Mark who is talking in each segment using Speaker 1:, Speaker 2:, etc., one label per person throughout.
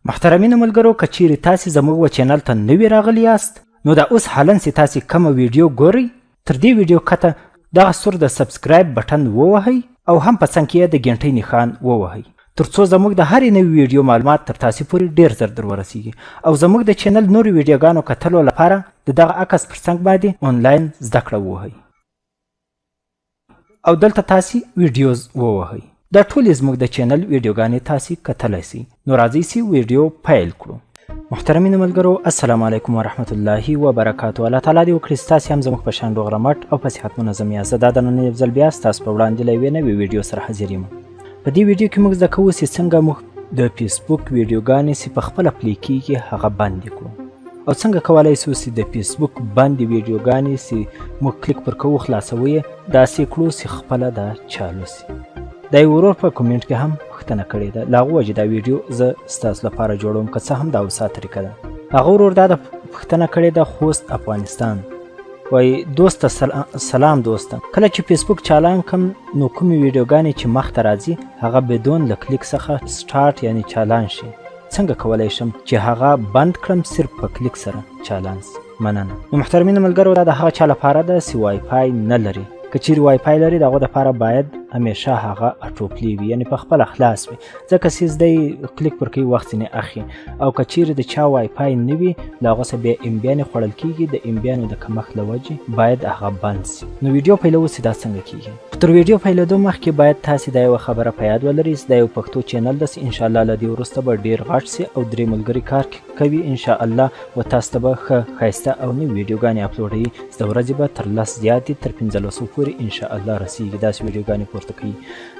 Speaker 1: محترمینو ملګرو، که چیرې تاسې زموږ و چینل ته نوي راغلي یاست نو دا اوس حالا چې تاسې کومه ویډیو ګورئ تر دې ویډیو کته دغه سور د سبسکرایب بټن ووهئ او هم په څنګ کې یې د ګنټۍ نښان ووهئ ترڅو زموږ د هرې نوې ویډیو معلومات تر تاسې پورې ډېر زر در ورسیږي او زموږ د چینل نورو ویډیوګانو کتلو لپاره د دغه عکس پر څنګ باندې آنلاین زده کړه ووهئ او دلته تاسې ویډیوز ووهئ. دا ټولې زموږ د چینل ویډیوګانې تاسې کتلی سئ. نو راځئ چې ویډیو پیل کړو. محترمینو ملګرو، السلام علیکم ورحمت الله وبرکاتو. الله تعالی دې وکړي چې تاسې هم زموږ په شان روغ رمټ او په صحت منظم یاست. زه دا د نن یو ځل بیا ستاسو په وړاندې له یوې نوې ویډیو سره حاضر یم. په دې ویډیو کې موږ زده کوو چې څنګه موږ د فیسبوک ویډیوګانې چې په خپله پلی کېږي هغه بندې کړو او څنګه کولی شو چې د فیسبوک بندې ویډیوګانې چې موږ کلیک پر کوو خلاصوو یې داسې کړو چې خپله دا چالو شي. دا یو ورور په کومنټ کې هم پوښتنه کړې ده، له هغه وجې دا ویډیو زه ستاسو لپاره جوړوم، که څه هم دا اوسه طریقه ده. هغه ورور دا د پوښتنه کړې ده خوست افغانستان. وایي دوسته سلام دوسته، کله چې فیسبوک چالان کم نو کومې ویډیوګانې چې مخته راځي هغه بدون له کلیک څخه سټارټ یعنی چالان شي، څنګه کولی شم چې هغه بند کړم صرف په کلیک سره چالان شي؟ مننه. نو محترمینو ملګرو، دا د هغه چا لپاره ده چې وای فای نه لري. که چیرې وای فای لري د هغو دپاره باید همیشه هغه اټوپلی وي، یعنې په خپله خلاص وي، ځکه چې دی کلیک پر کوي وخت ځینې اخلي. او که چیرې د چا وای فای نه وي له هغه څخه بیا امبیانې خوړل کېږي، د امبیانو د کمښت له وجې باید هغه بند شي. نو ویډیو پیلوو چې دا څنګه کېږي. تر ویډیو پیلېدو مخکې باید تاسې دا یوه خبره په یاد ولرئ چې دا یو پښتو چینل ده چې انشاءالله له دې وروسته به ډېر غټ سي او 3 ملګري کار کوي انشاءالله، و تاسو ته به ښه ښایسته او نوې ویډیوګانې اپلوډوي چې د ورځې به تر 10 زیاتې تر 1500 پورې انشاءالله رسیږي، داسې ویډیوګانې پورته کوي.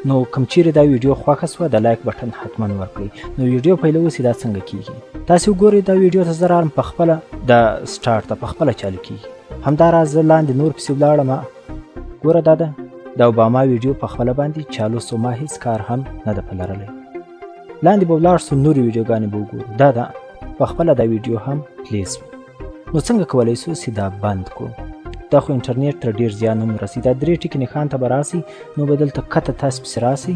Speaker 1: نو کوم چیرې دا ویډیو خوښه سوه د لایک بټن حتما ورکړئ. نو ویډیو پیلوو چې دا څنګه کېږي. تاسې وګورئ دا ویډیو ته زه راغلم په خپله د سټارټ ته په خپله چالو کېږي. همداراز زه لاندې نور پسې ولاړم، ګوره دا ده د اوباما ویډیو په خپله باندې چالو سو، ما هېڅ کار هم نه ده په لرلی. لاندې به ولاړ سو نورې ویډیوګانې به وګورو، دا ده په خپله دا ویډیو هم پلی سو. نو څنګه کولی سو چې دا بند کړو؟ دا خو انټرنیټ ته ډېر زیان هم رسي. دا 3 ټکي نښان ته به راسئ نو به دلته کته تاسې پسې راسئ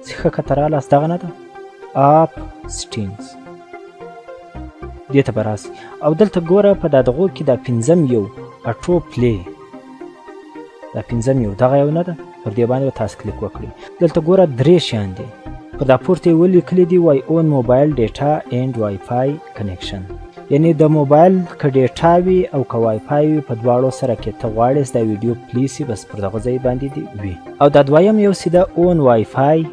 Speaker 1: چې ښه کته رالاست، دغه نه ده آپ سټینګز، دې ته به راسئ او دلته ګوره په دا دغو کې دا 5 یو اټو پلی، دا 5 یو دغه یو نه ده، پر دې باندې به تاسو کلیک وکړئ. دلته ګوره 3 شیان دي، پر دا پورته یې ولیکلي دي وای اون موبایل ډیټا اینډ وای فای کنیکشن، یعنی د موبایل که ډیټا وي او که وای فای وي په دواړو سره کې ته غواړې دا ویډیو پلی سي بس پر دغه ځای باندې دې وي. او دا دویم یو چې د اون وای فای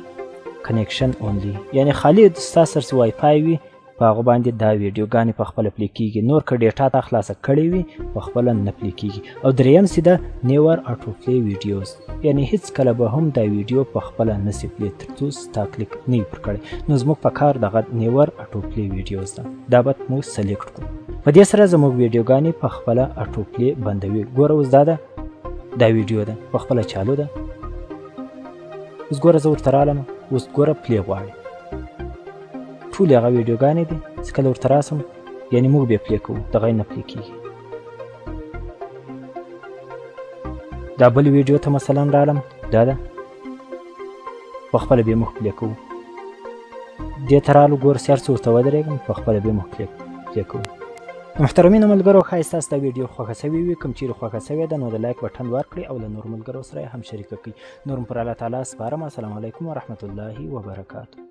Speaker 1: کنیکشن اونلی، یعنی خالي ستا سره چې وای فای وي په هغه باندې دا ویډیوګانې په خپله پلی کېږي، نور که ډیټا ته خلاصه کړې وي په خپله نه پلی کېږي. او دریم چې ده نیور اټو پلی ویډیوز، یعنی هیڅ کله به هم دا ویډیو په خپله نسي پلی تر څو ستا کلیک نه وي پر کړی. نو زموږ په کار دغه نیور اټو پلی ویډیوز ده، دا به موږ سلیکټ کړو. په دې سره زموږ ویډیوګانې په خپله اټو پلی بندوي. ګوره اوس دا ده دا ویډیو ده په خپله چالو ده. اوس ګوره زه ورته رالم، اوس ګوره پلی غواړي. ټولې هغه ویډیوګانې دي چې کله ورته راسم یعنې موږ بیا پلی کوو، دغه یې نه پلی کېږي. دا بل ویډیو ته مثلا رالم، دا ده په خپله بیا موږ پلی کوو. دې ته رالو ګوره چې هر څه ورته ودرېږم په خپله بیا موږ پلی کوو. محترمینو ملګرو، ښایي ستاسو دا ویډیو خوښه سوې وي. کوم چیرې خوښه سوې ده نو د لایک بټن ورکړئ او له نورو ملګرو سره یې هم شریکه کړئ. نور هم پر الله تعالی سپارم. السلام علیکم ورحمت الله وبرکاتو.